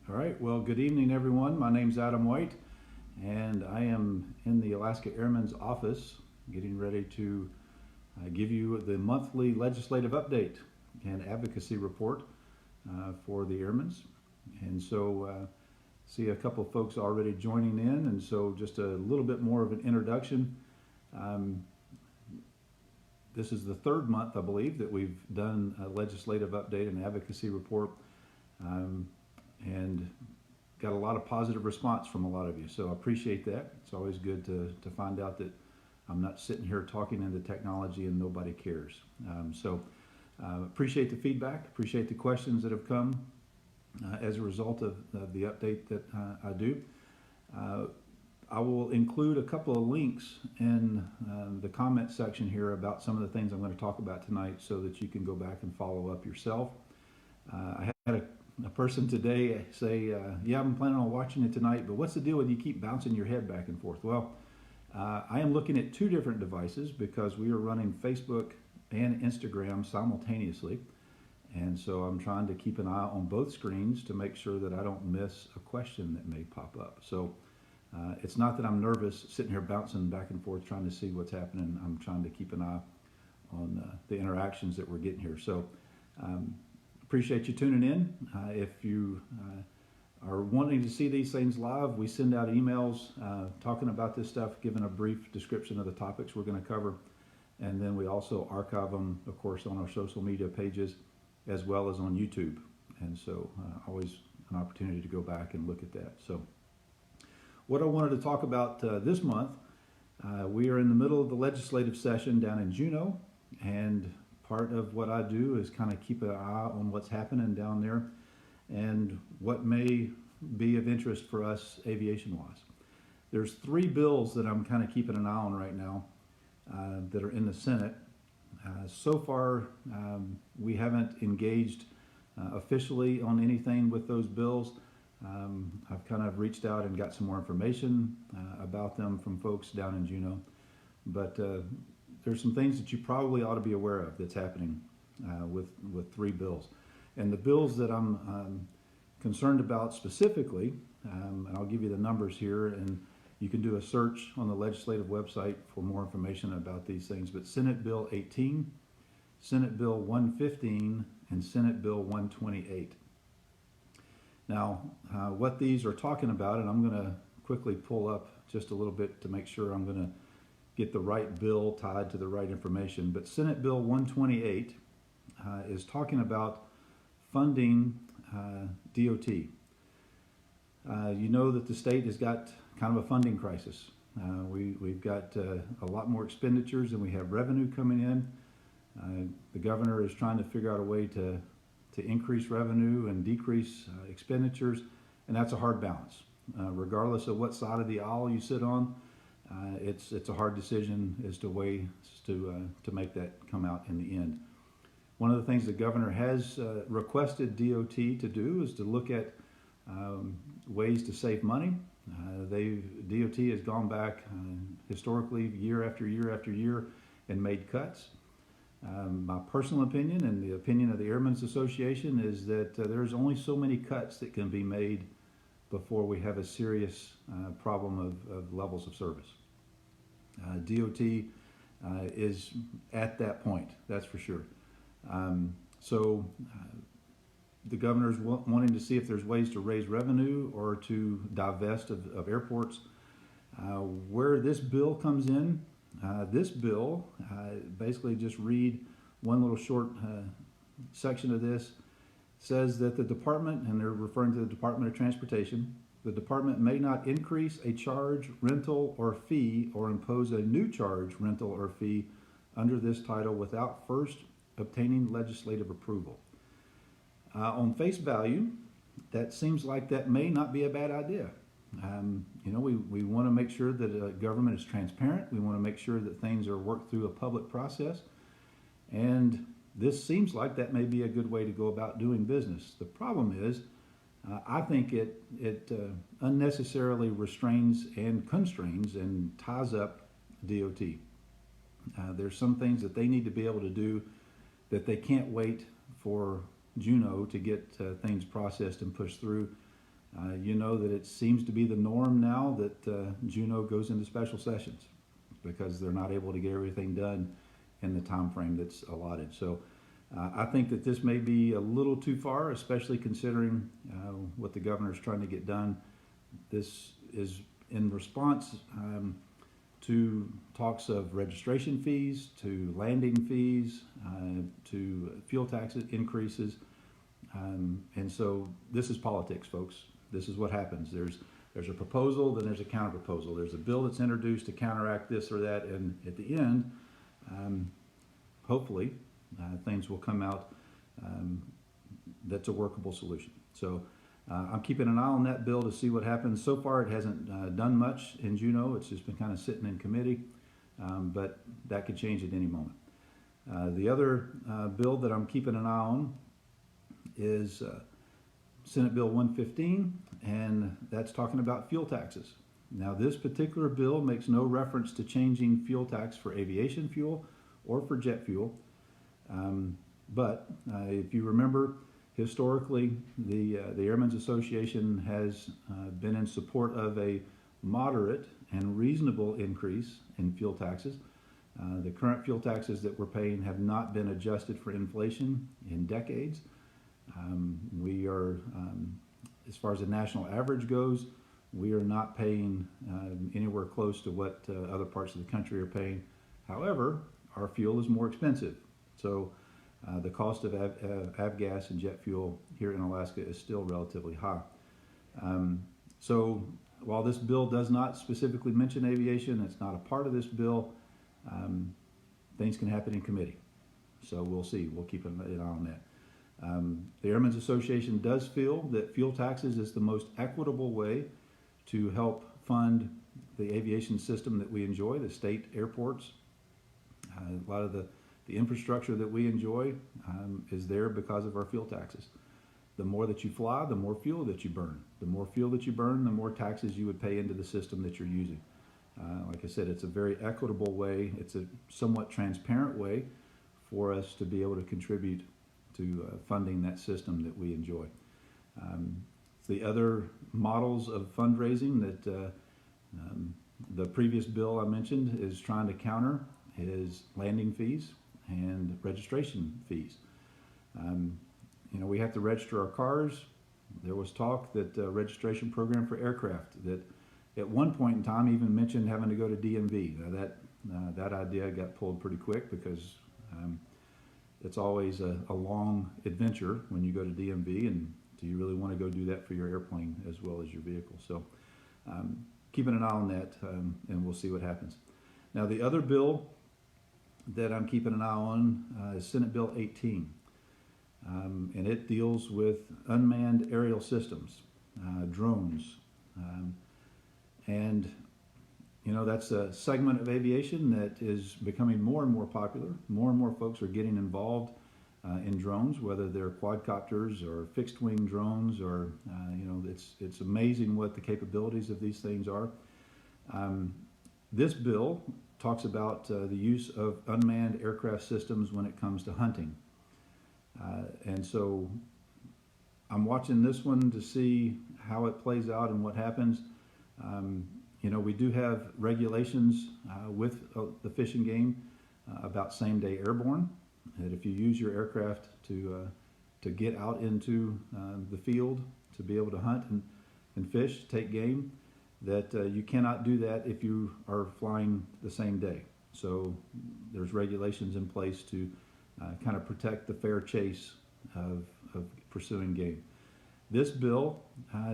All right, well, good evening, everyone. My name's Adam White, and I am in the Alaska Airmen's office getting ready to give you the monthly legislative update and advocacy report for the Airmen's. And so, see a couple of folks already joining in, and so just a little bit more of an introduction. Um, this is the third month, I believe, that we've done a legislative update and advocacy report. And got a lot of positive response from a lot of you, so I appreciate that. It's always good to find out that I'm not sitting here talking into technology and nobody cares. Appreciate the feedback, appreciate the questions that have come as a result of the update that I do. I will include a couple of links in the comment section here about some of the things I'm going to talk about tonight so that you can go back and follow up yourself. I had a person today say, yeah, I'm planning on watching it tonight, but what's the deal with you keep bouncing your head back and forth? Well, I am looking at two different devices because we are running Facebook and Instagram simultaneously. And so I'm trying to keep an eye on both screens to make sure that I don't miss a question that may pop up. So it's not that I'm nervous sitting here bouncing back and forth trying to see what's happening. I'm trying to keep an eye on the interactions that we're getting here. So appreciate you tuning in. If you are wanting to see these things live, we send out emails talking about this stuff, giving a brief description of the topics we're going to cover. And then we also archive them, of course, on our social media pages as well as on YouTube. And so always an opportunity to go back and look at that. So what I wanted to talk about this month, we are in the middle of the legislative session down in Juneau, and part of what I do is kind of keep an eye on what's happening down there and what may be of interest for us aviation-wise. There's three bills that I'm kind of keeping an eye on right now that are in the Senate. So far, we haven't engaged officially on anything with those bills. I've kind of reached out and got some more information about them from folks down in Juneau. But there's some things that you probably ought to be aware of that's happening with three bills. And the bills that I'm concerned about specifically, and I'll give you the numbers here, and you can do a search on the legislative website for more information about these things. But Senate Bill 18, Senate Bill 115, and Senate Bill 128. Now, what these are talking about, and I'm going to quickly pull up just a little bit to make sure I'm going to get the right bill tied to the right information. But Senate Bill 128 is talking about funding DOT. You know that the state has got kind of a funding crisis. We've got a lot more expenditures than we have revenue coming in. The governor is trying to figure out a way to increase revenue and decrease expenditures, and that's a hard balance. Regardless of what side of the aisle you sit on, it's a hard decision as to ways to make that come out in the end. One of the things the governor has requested DOT to do is to look at ways to save money. DOT has gone back historically year after year after year and made cuts. My personal opinion and the opinion of the Airmen's Association is that there's only so many cuts that can be made before we have a serious problem of levels of service. DOT is at that point, that's for sure. The governor's wanting to see if there's ways to raise revenue or to divest of airports. Where this bill comes in, this bill, basically just read one little short section of this, says that the department, and they're referring to the Department of Transportation, the department may not increase a charge, rental, or fee or impose a new charge, rental, or fee under this title without first obtaining legislative approval. On face value, that seems like that may not be a bad idea. We want to make sure that government is transparent. We want to make sure that things are worked through a public process. And this seems like that may be a good way to go about doing business. The problem is, I think it unnecessarily restrains and constrains and ties up DOT. There's some things that they need to be able to do that they can't wait for Juneau to get things processed and pushed through. You know that it seems to be the norm now that Juneau goes into special sessions because they're not able to get everything done in the time frame that's allotted. So I think that this may be a little too far, especially considering what the governor's trying to get done. This is in response to talks of registration fees, to landing fees, to fuel tax increases. And so this is politics, folks. This is what happens. There's a proposal, then there's a counter proposal. There's a bill that's introduced to counteract this or that, and at the end, hopefully, things will come out that's a workable solution. So I'm keeping an eye on that bill to see what happens. So far, it hasn't done much in Juneau. It's just been kind of sitting in committee, but that could change at any moment. The other bill that I'm keeping an eye on is Senate Bill 115, and that's talking about fuel taxes. Now, this particular bill makes no reference to changing fuel tax for aviation fuel or for jet fuel. But if you remember, historically, the Airmen's Association has been in support of a moderate and reasonable increase in fuel taxes. The current fuel taxes that we're paying have not been adjusted for inflation in decades. We are, as far as the national average goes, we are not paying anywhere close to what other parts of the country are paying. However, our fuel is more expensive. So the cost of avgas and jet fuel here in Alaska is still relatively high. So while this bill does not specifically mention aviation, it's not a part of this bill, things can happen in committee. So we'll see. We'll keep an eye on that. The Airmen's Association does feel that fuel taxes is the most equitable way to help fund the aviation system that we enjoy, the state airports. A lot of the infrastructure that we enjoy is there because of our fuel taxes. The more that you fly, the more fuel that you burn. The more fuel that you burn, the more taxes you would pay into the system that you're using. Like I said, it's a very equitable way. It's a somewhat transparent way for us to be able to contribute to funding that system that we enjoy. The other models of fundraising that the previous bill I mentioned is trying to counter is landing fees and registration fees. You know, we have to register our cars. There was talk that registration program for aircraft that at one point in time even mentioned having to go to DMV. Now that idea got pulled pretty quick because it's always a long adventure when you go to DMV, and do you really want to go do that for your airplane as well as your vehicle? So keeping an eye on that, and we'll see what happens. Now, the other bill that I'm keeping an eye on is Senate Bill 18, and it deals with unmanned aerial systems, drones, and you know, that's a segment of aviation that is becoming more and more popular. More and more folks are getting involved in drones, whether they're quadcopters or fixed-wing drones, or you know, it's amazing what the capabilities of these things are. This bill talks about the use of unmanned aircraft systems when it comes to hunting, and so I'm watching this one to see how it plays out and what happens. You know, we do have regulations with the Fish and Game about same-day airborne. That if you use your aircraft to get out into the field to be able to hunt and fish, take game, that you cannot do that if you are flying the same day. So there's regulations in place to kind of protect the fair chase of pursuing game. This bill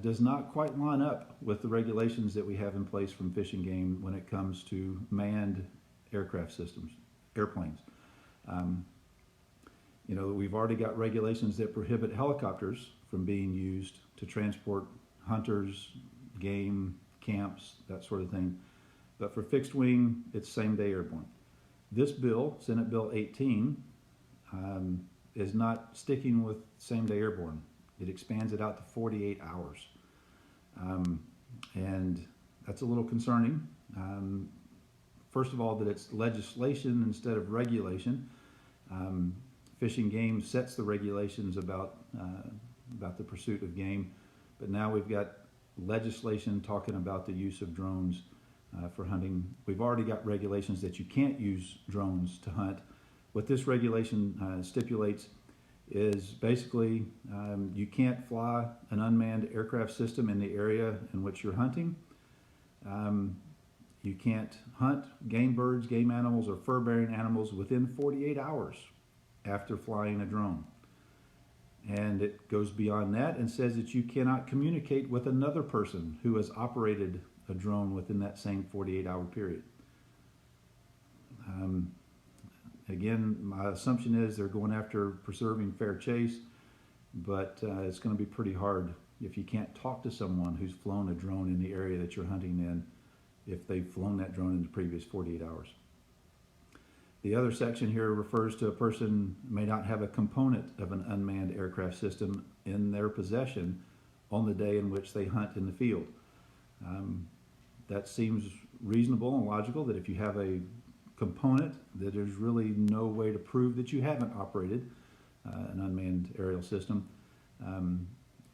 does not quite line up with the regulations that we have in place from Fish and Game when it comes to manned aircraft systems, airplanes. You know, we've already got regulations that prohibit helicopters from being used to transport hunters, game, camps, that sort of thing. But for fixed wing, it's same-day airborne. This bill, Senate Bill 18, is not sticking with same-day airborne. It expands it out to 48 hours. And that's a little concerning. First of all, that it's legislation instead of regulation. Fish and Game sets the regulations about the pursuit of game, but now we've got legislation talking about the use of drones for hunting. We've already got regulations that you can't use drones to hunt. What this regulation stipulates is basically you can't fly an unmanned aircraft system in the area in which you're hunting. You can't hunt game birds, game animals, or fur-bearing animals within 48 hours after flying a drone. And it goes beyond that and says that you cannot communicate with another person who has operated a drone within that same 48-hour period. Again, my assumption is they're going after preserving fair chase, but it's going to be pretty hard if you can't talk to someone who's flown a drone in the area that you're hunting in, if they've flown that drone in the previous 48 hours. The other section here refers to a person may not have a component of an unmanned aircraft system in their possession on the day in which they hunt in the field. That seems reasonable and logical, that if you have a component, that there's really no way to prove that you haven't operated an unmanned aerial system.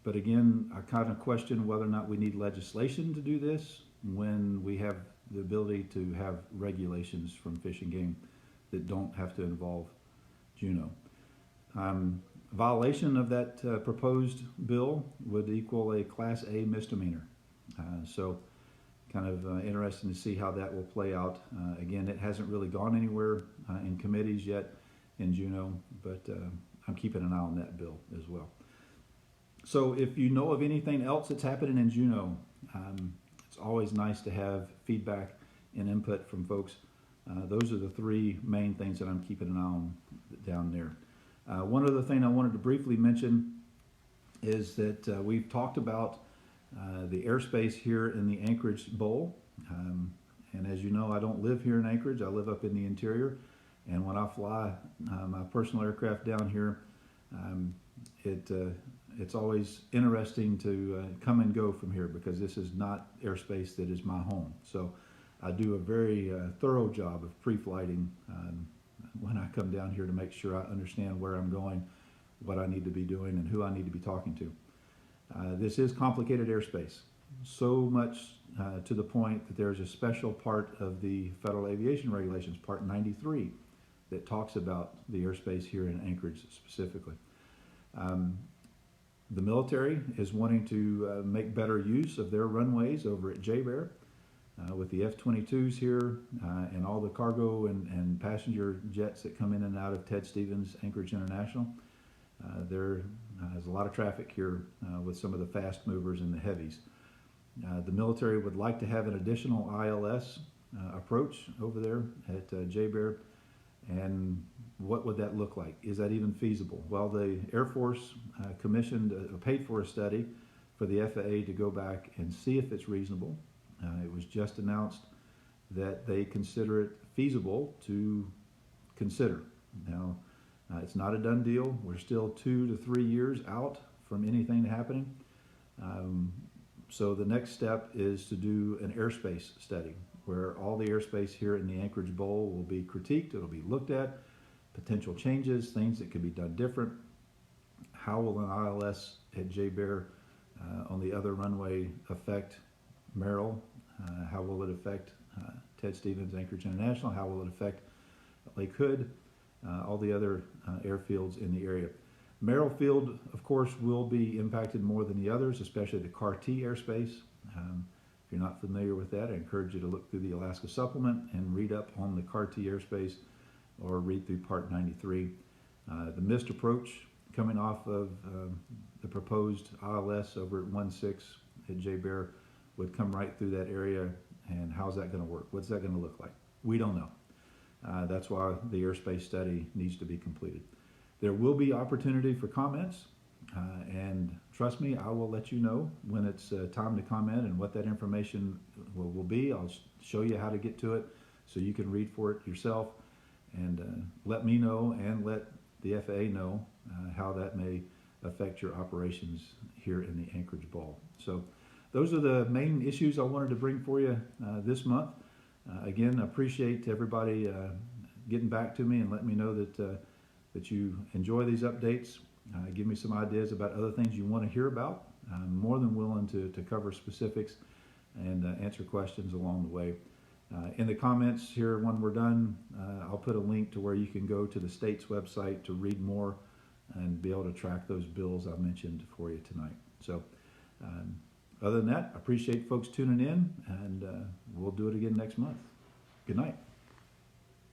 But again, I kind of question whether or not we need legislation to do this when we have the ability to have regulations from Fish and Game that don't have to involve Juneau. Violation of that proposed bill would equal a Class A misdemeanor. So kind of interesting to see how that will play out. Again, it hasn't really gone anywhere in committees yet in Juneau, but I'm keeping an eye on that bill as well. So if you know of anything else that's happening in Juneau, it's always nice to have feedback and input from folks. Those are the three main things that I'm keeping an eye on down there. One other thing I wanted to briefly mention is that we've talked about the airspace here in the Anchorage Bowl. And as you know, I don't live here in Anchorage. I live up in the interior. And when I fly my personal aircraft down here, it's always interesting to come and go from here, because this is not airspace that is my home. So I do a very thorough job of pre-flighting when I come down here to make sure I understand where I'm going, what I need to be doing, and who I need to be talking to. This is complicated airspace, so much to the point that there's a special part of the Federal Aviation Regulations, Part 93, that talks about the airspace here in Anchorage specifically. The military is wanting to make better use of their runways over at JBER. With the F-22s here and all the cargo and passenger jets that come in and out of Ted Stevens Anchorage International, there's a lot of traffic here with some of the fast movers and the heavies. The military would like to have an additional ILS approach over there at JBER, and what would that look like? Is that even feasible? Well, the Air Force paid for a study for the FAA to go back and see if it's reasonable. It was just announced that they consider it feasible to consider. Now, it's not a done deal. We're still 2 to 3 years out from anything happening. So the next step is to do an airspace study, where all the airspace here in the Anchorage Bowl will be critiqued. It'll be looked at, potential changes, things that could be done different. How will an ILS at JBER on the other runway affect Merrill? How will it affect Ted Stevens Anchorage International? How will it affect Lake Hood? All the other airfields in the area. Merrill Field, of course, will be impacted more than the others, especially the CAR-T airspace. If you're not familiar with that, I encourage you to look through the Alaska Supplement and read up on the CAR-T airspace, or read through Part 93. The missed approach coming off of the proposed ILS over at 1-6 at JBER would come right through that area, and how's that going to work? What's that going to look like? We don't know. That's why the airspace study needs to be completed. There will be opportunity for comments, and trust me, I will let you know when it's time to comment and what that information will be. I'll show you how to get to it so you can read for it yourself, and let me know and let the FAA know how that may affect your operations here in the Anchorage Bowl. So those are the main issues I wanted to bring for you this month. Again, I appreciate everybody getting back to me and letting me know that you enjoy these updates. Give me some ideas about other things you want to hear about. I'm more than willing to cover specifics and answer questions along the way. In the comments here when we're done, I'll put a link to where you can go to the state's website to read more and be able to track those bills I mentioned for you tonight. So other than that, I appreciate folks tuning in, and we'll do it again next month. Good night.